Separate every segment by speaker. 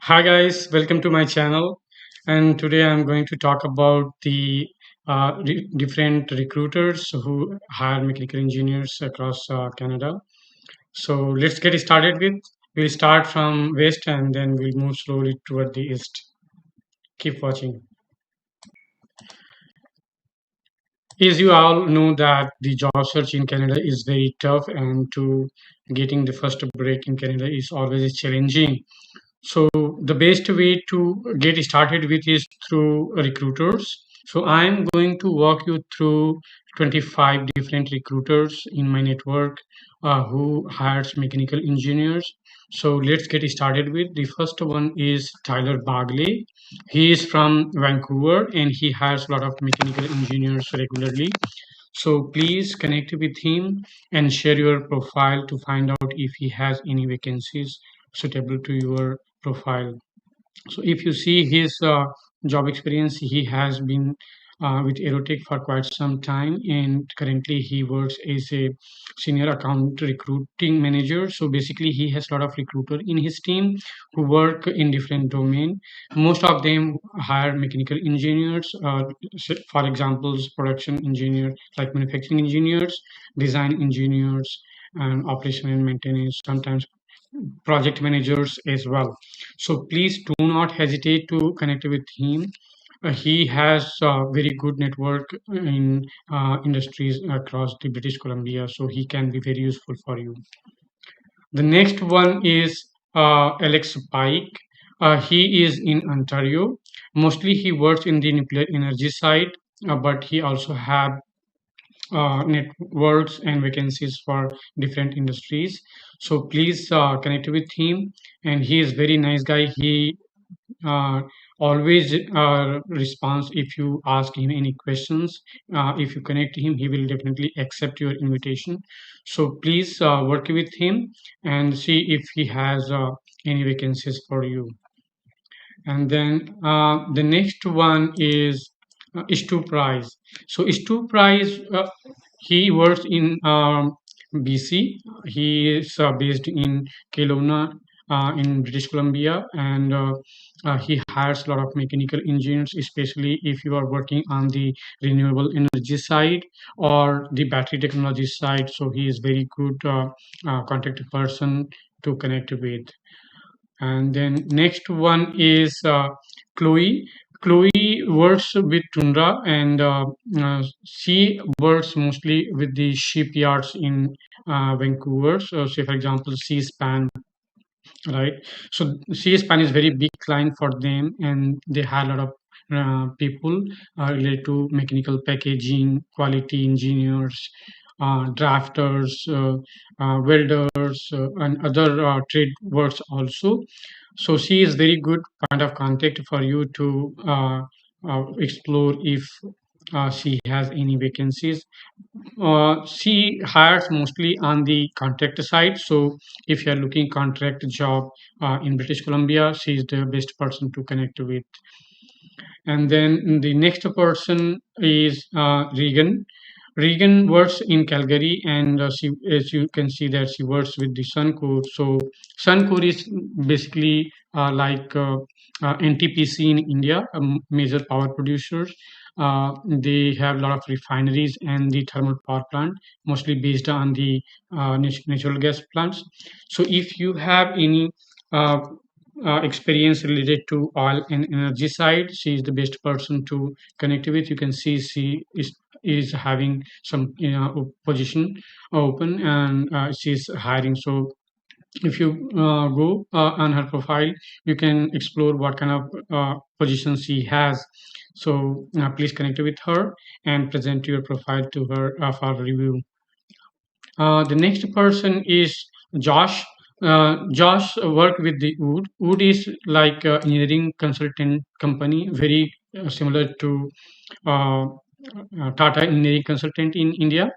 Speaker 1: Hi guys, welcome to my channel. And today I'm going to talk about the different recruiters who hire mechanical engineers across Canada. So let's get started with. We'll start from west and then we'll move slowly toward the east. Keep watching. As you all know that the job search in Canada is very tough, and to getting the first break in Canada is always challenging. So the best way to get started with is through recruiters. So I'm going to walk you through 25 different recruiters in my network who hires mechanical engineers. So let's get started with the first one is Tyler Bagley. He is from Vancouver and he hires a lot of mechanical engineers regularly. So please connect with him and share your profile to find out if he has any vacancies suitable to your profile. So if you see his job experience, he has been with Aerotech for quite some time, and currently he works as a senior account recruiting manager. So basically, he has a lot of recruiter in his team who work in different domain. Most of them hire mechanical engineers, for examples, production engineer, like manufacturing engineers, design engineers, and operation and maintenance. Sometimes project managers as well. So please do not hesitate to connect with him. He has a very good network in industries across the British Columbia, so he can be very useful for you. The next one is Alex Pike. He is in Ontario. Mostly he works in the nuclear energy side, but he also have networks and vacancies for different industries. So please connect with him, and he is very nice guy. He uh, always responds if you ask him any questions. If you connect him, he will definitely accept your invitation. So please work with him and see if he has any vacancies for you. And then the next one is Stu Price. So Stu Price, he works in BC. He is based in Kelowna in British Columbia, and he hires a lot of mechanical engineers, especially if you are working on the renewable energy side or the battery technology side. So he is very good contact person to connect with. And then next one is Chloe. Chloe works with Tundra, and she works mostly with the shipyards in Vancouver. So, say for example, Seaspan, right? So Seaspan is very big client for them, and they have a lot of people related to mechanical packaging, quality engineers, drafters, welders, and other trade works also. So she is very good point of contact for you to explore if she has any vacancies. She hires mostly on the contract side. So if you are looking contract job in British Columbia, she is the best person to connect with. And then the next person is Regan. Regan works in Calgary, and she, as you can see, that she works with the Suncor. So Suncor is basically NTPC in India, a major power producers. They have a lot of refineries and the thermal power plant, mostly based on the natural gas plants. So if you have any uh, experience related to oil and energy side, she is the best person to connect with. You can see she is having some position open, and she's hiring. So if you go on her profile, you can explore what kind of positions she has. So please connect with her and present your profile to her for review. The next person is Josh. Josh worked with the Wood. Wood is like engineering consultant company, very similar to uh, Tata Engineering Consultant in India.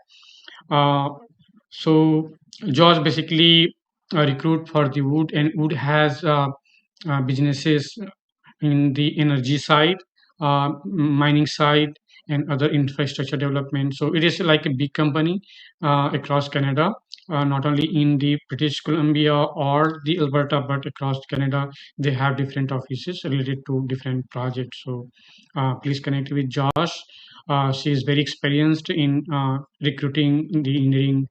Speaker 1: Uh, so Josh basically recruit for the Wood, and Wood has businesses in the energy side, mining side, and other infrastructure development. So it is like a big company across Canada. not only in the British Columbia or the Alberta, but across Canada. They have different offices related to different projects. So please connect with Josh. She is very experienced in recruiting the engineering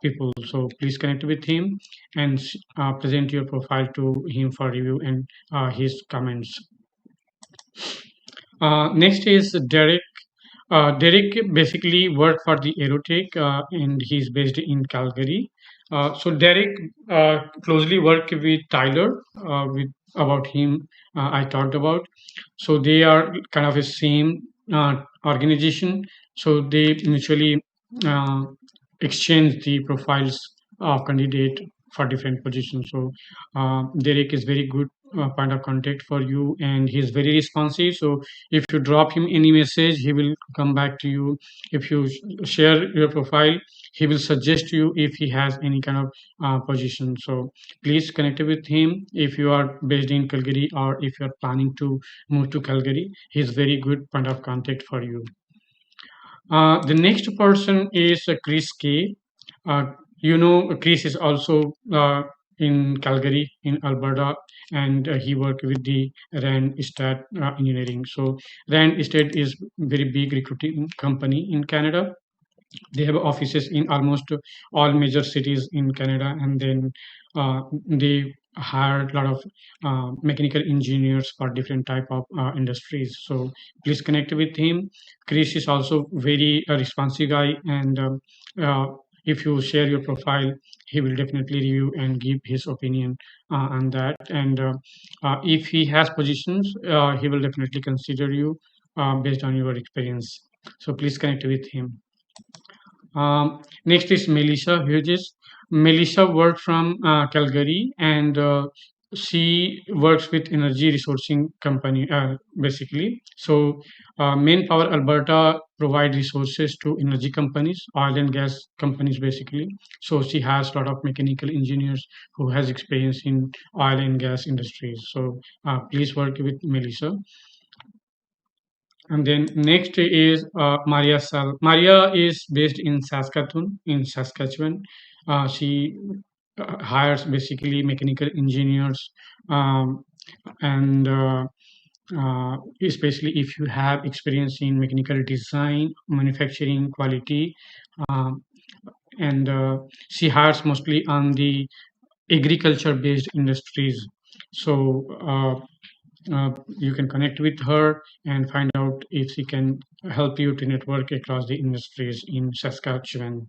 Speaker 1: people. So please connect with him and present your profile to him for review and his comments. Next is Derek. Derek basically worked for the Aerotech, and he's based in Calgary. So Derek closely worked with Tyler. With about him, I talked about. So they are kind of a same organization. So they mutually uh, exchange the profiles of candidate for different positions. So Derek is very good point of contact for you, and he's very responsive. So if you drop him any message, he will come back to you. If you share your profile, he will suggest you if he has any kind of position. So please connect with him if you are based in Calgary or if you are planning to move to Calgary. He's very good point of contact for you. The next person is Chris K. Uh, Chris is also in Calgary, in Alberta, and he worked with the Rand Stat Engineering. So Rand Stat is very big recruiting company in Canada. They have offices in almost all major cities in Canada, and then they hire a lot of mechanical engineers for different type of industries. So please connect with him. Chris is also very responsive guy, and uh, if you share your profile, he will definitely review and give his opinion on that. And if he has positions, he will definitely consider you based on your experience. So please connect with him. Next is Melissa Hughes. Melissa worked from Calgary, and she works with energy resourcing company basically. So Manpower Alberta provide resources to energy companies, oil and gas companies basically. So she has a lot of mechanical engineers who has experience in oil and gas industries. So please work with Melissa. And then next is Maria Sal. Maria is based in Saskatoon, in Saskatchewan. She hires basically mechanical engineers, um, and especially if you have experience in mechanical design, manufacturing, quality, um, and she hires mostly on the agriculture-based industries. So you can connect with her and find out if she can help you to network across the industries in Saskatchewan.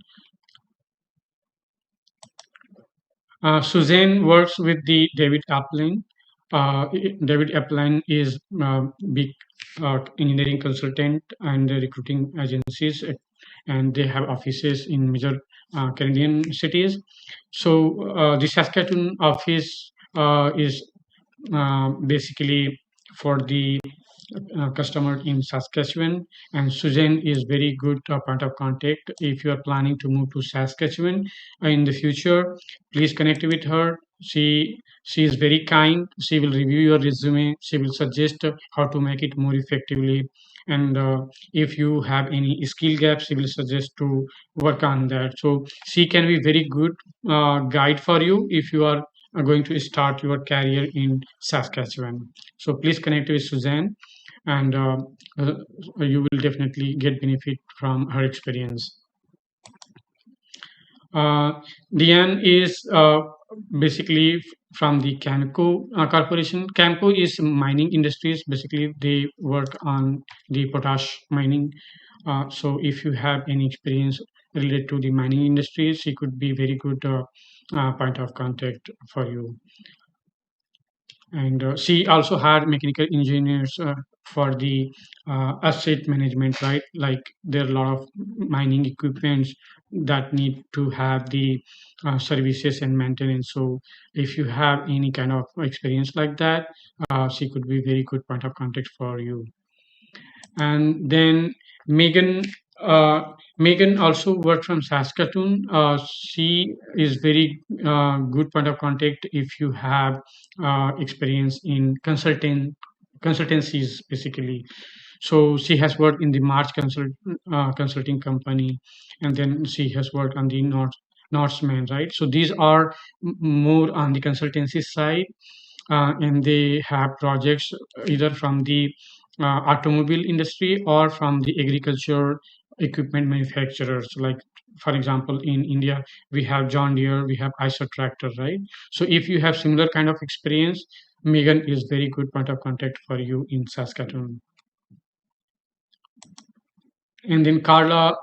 Speaker 1: Suzanne works with the David Appling. David Appling is big engineering consultant and recruiting agencies, and they have offices in major Canadian cities. So the Saskatoon office is basically for the customer in Saskatchewan, and Susan is very good point of contact. If you are planning to move to Saskatchewan in the future, please connect with her. She is very kind. She will review your resume. She will suggest how to make it more effectively. And if you have any skill gaps, she will suggest to work on that. So she can be very good guide for you if you are going to start your career in Saskatchewan. So please connect with Suzanne, and uh, you will definitely get benefit from her experience. Diane is basically from the Camco Corporation. Camco is mining industries. Basically, they work on the potash mining. So, if you have any experience related to the mining industries, she could be very good point of contact for you. And she also had mechanical engineers for the asset management, right? Like there are a lot of mining equipments that need to have the services and maintenance. So if you have any kind of experience like that, she could be very good point of contact for you. And then Megan, Megan also worked from Saskatoon. She is very good point of contact if you have experience in consultancies, basically. So she has worked in the March consulting company, and then she has worked on the North. Norseman, right? So these are more on the consultancy side, and they have projects either from the automobile industry or from the agriculture equipment manufacturers. Like, for example, in India, we have John Deere, we have Eicher Tractor, right? So if you have similar kind of experience, Megan is very good point of contact for you in Saskatoon. And then Carla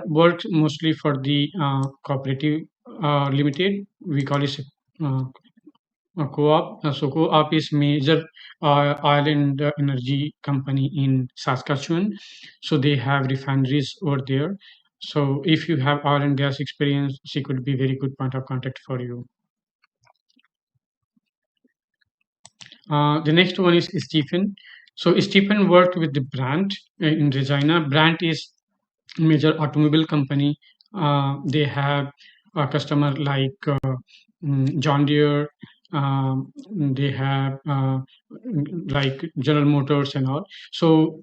Speaker 1: works mostly for the cooperative limited. We call it uh, co-op. So co-op is major oil and energy company in Saskatchewan. So they have refineries over there. So if you have oil and gas experience, she could be very good point of contact for you. The next one is Stephen. So Stephen worked with the Brandt in Regina. Brandt is major automobile company. They have a customer like John Deere. They have like General Motors and all. So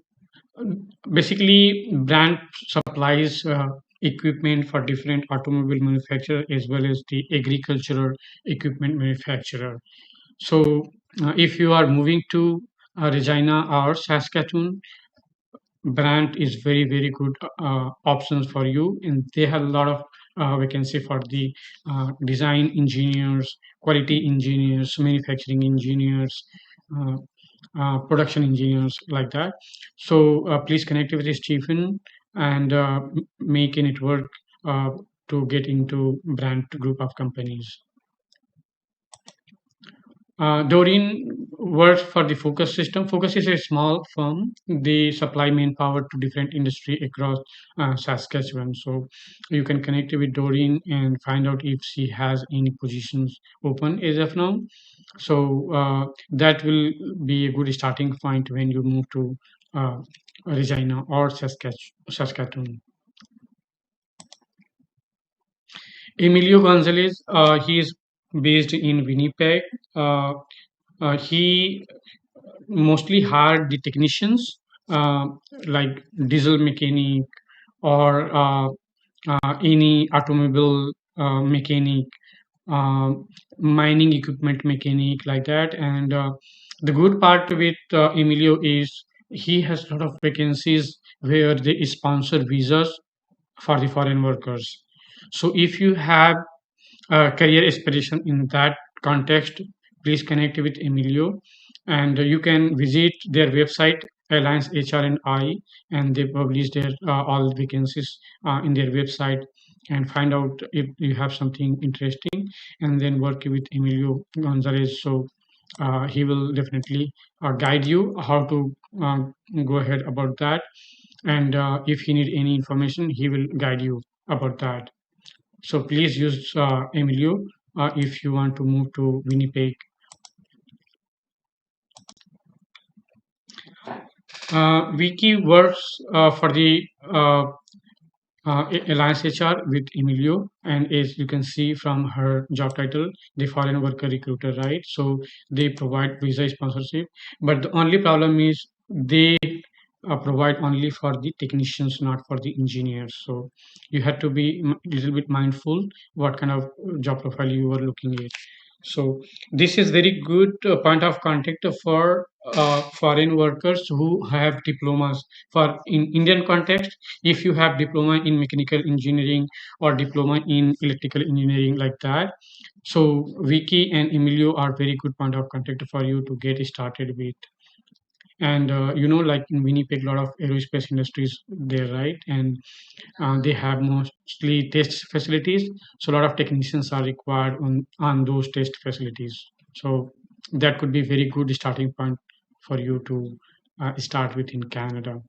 Speaker 1: basically, brand supplies equipment for different automobile manufacturer as well as the agricultural equipment manufacturer. So if you are moving to Regina or Saskatoon, brand is very good options for you, and they have a lot of vacancy for the design engineers, quality engineers, manufacturing engineers, uh, production engineers, like that. So please connect with Stephen and make a network uh, to get into brand group of companies. Doreen works for the Focus system. Focus is a small firm. They supply manpower to different industry across Saskatchewan. So you can connect with Doreen and find out if she has any positions open as of now. So that will be a good starting point when you move to Regina or Saskatoon. Emilio Gonzalez, he is based in Winnipeg. Uh, he mostly hired the technicians uh, like diesel mechanic or any automobile mechanic, uh, mining equipment mechanic, like that. And the good part with Emilio is he has a lot of vacancies where they sponsor visas for the foreign workers. So if you have career aspiration in that context, please connect with Emilio, and you can visit their website Alliance HR and I, and they publish their all vacancies in their website, and find out if you have something interesting, and then work with Emilio Gonzalez. So he will definitely guide you how to go ahead about that, and if you need any information, he will guide you about that. So please use Emilio if you want to move to Winnipeg. Vicky works for the Alliance HR with Emilio, and as you can see from her job title, the foreign worker recruiter, right? So they provide visa sponsorship, but the only problem is they provide only for the technicians, not for the engineers. So you have to be a little bit mindful what kind of job profile you are looking at. So this is very good point of contact for foreign workers who have diplomas. For in Indian context, if you have diploma in mechanical engineering or diploma in electrical engineering, like that, so Vicky and Emilio are very good point of contact for you to get started with. And like in Winnipeg, a lot of aerospace industries there, right? And they have mostly test facilities, so a lot of technicians are required on those test facilities. So that could be very good starting point for you to start with in Canada.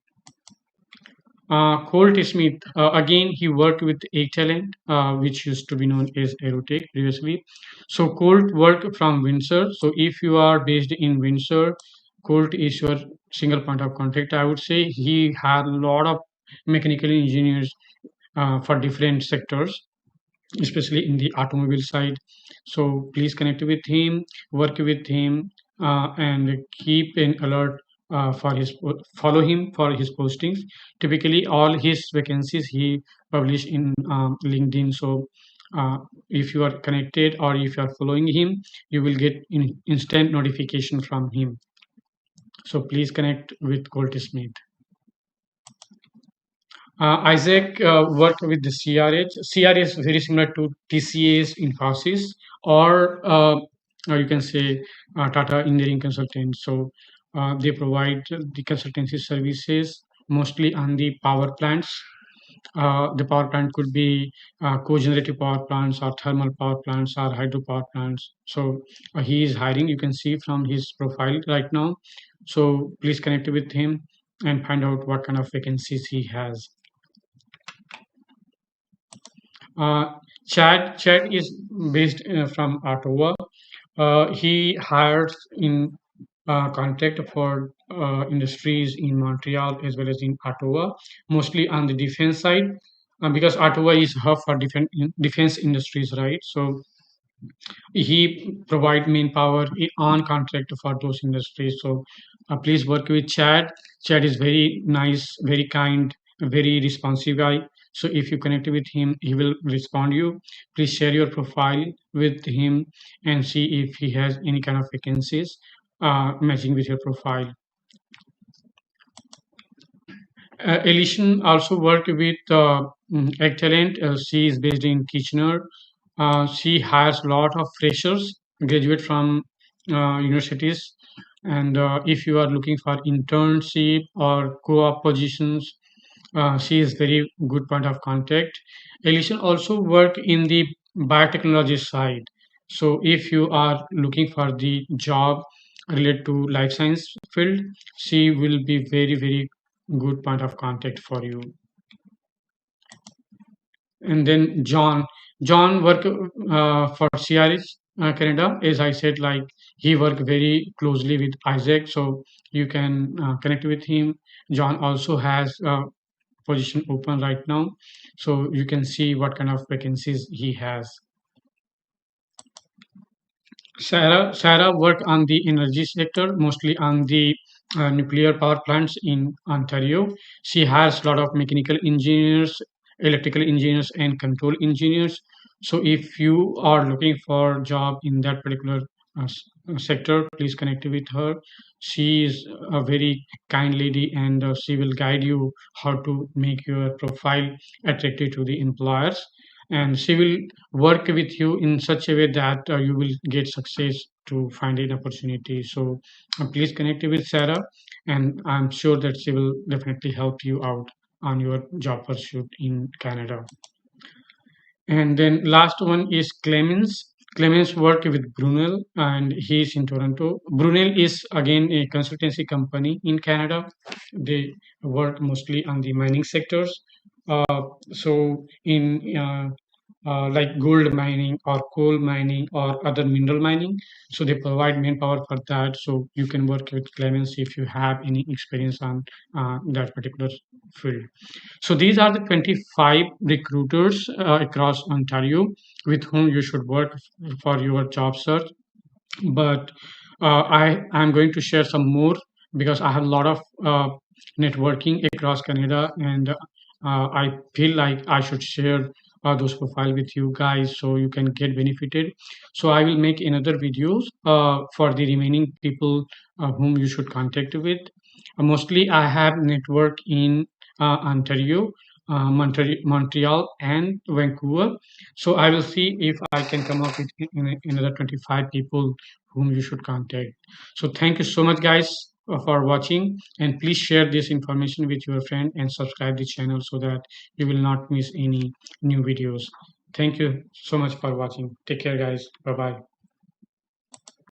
Speaker 1: Colt Smith, again, he worked with A-Talent, which used to be known as Aerotech previously. So Colt worked from Windsor. So if you are based in Windsor, Colt is your single point of contact. I would say he had a lot of mechanical engineers for different sectors, especially in the automobile side. So please connect with him, work with him, and keep an alert for his follow him for his postings. Typically, all his vacancies he publish in LinkedIn. So if you are connected or if you are following him, you will get instant notification from him. So please connect with Goldsmith. Isaac worked with the CRH. CRH is very similar to TCS, Infosys, or you can say Tata Engineering Consultants. So they provide the consultancy services mostly on the power plants. The power plant could be cogenerative power plants or thermal power plants or hydropower plants. So he is hiring. You can see from his profile right now. So please connect with him and find out what kind of vacancies he has. Uh, Chad is based from Ottawa. He hires in contract for industries in Montreal as well as in Ottawa, mostly on the defense side, because Ottawa is hub for defense industries, right? So he provide manpower on contract for those industries. So please work with Chad. Chad is very nice, very kind, very responsive guy. So if you connect with him, he will respond you. Please share your profile with him and see if he has any kind of vacancies matching with your profile. Elysian also worked with Excellent. She is based in Kitchener. She hires a lot of freshers, graduate from universities. And if you are looking for internship or co-op positions, she is very good point of contact. Elysian also work in the biotechnology side. So if you are looking for the job related to life science field, she will be very good point of contact for you. And then John work for CRS Canada. As I said, like he work very closely with Isaac, so you can connect with him. John also has a position open right now, so you can see what kind of vacancies he has. Sarah worked on the energy sector, mostly on the nuclear power plants in Ontario. She has a lot of mechanical engineers, electrical engineers, and control engineers. So if you are looking for job in that particular sector, please connect with her. She is a very kind lady, and she will guide you how to make your profile attractive to the employers, and she will work with you in such a way that you will get success to find an opportunity. So please connect with Sarah, and I'm sure that she will definitely help you out on your job pursuit in Canada. And then last one is Clemens. Clemens worked with Brunel and he's in Toronto. Brunel is again a consultancy company in Canada. They work mostly on the mining sectors. So in like gold mining or coal mining or other mineral mining. So they provide manpower for that. So you can work with Clemens if you have any experience on that particular field. So these are the 25 recruiters across Ontario with whom you should work for your job search. But I am going to share some more because I have a lot of networking across Canada, and I feel like I should share those profile with you guys so you can get benefited. So I will make another videos for the remaining people whom you should contact with. Mostly, I have network in Ontario, Montreal, and Vancouver. So I will see if I can come up with another 25 people whom you should contact. So thank you so much, guys, for watching, and please share this information with your friend and subscribe the channel so that you will not miss any new videos. Thank you so much for watching. Take care, guys. Bye bye.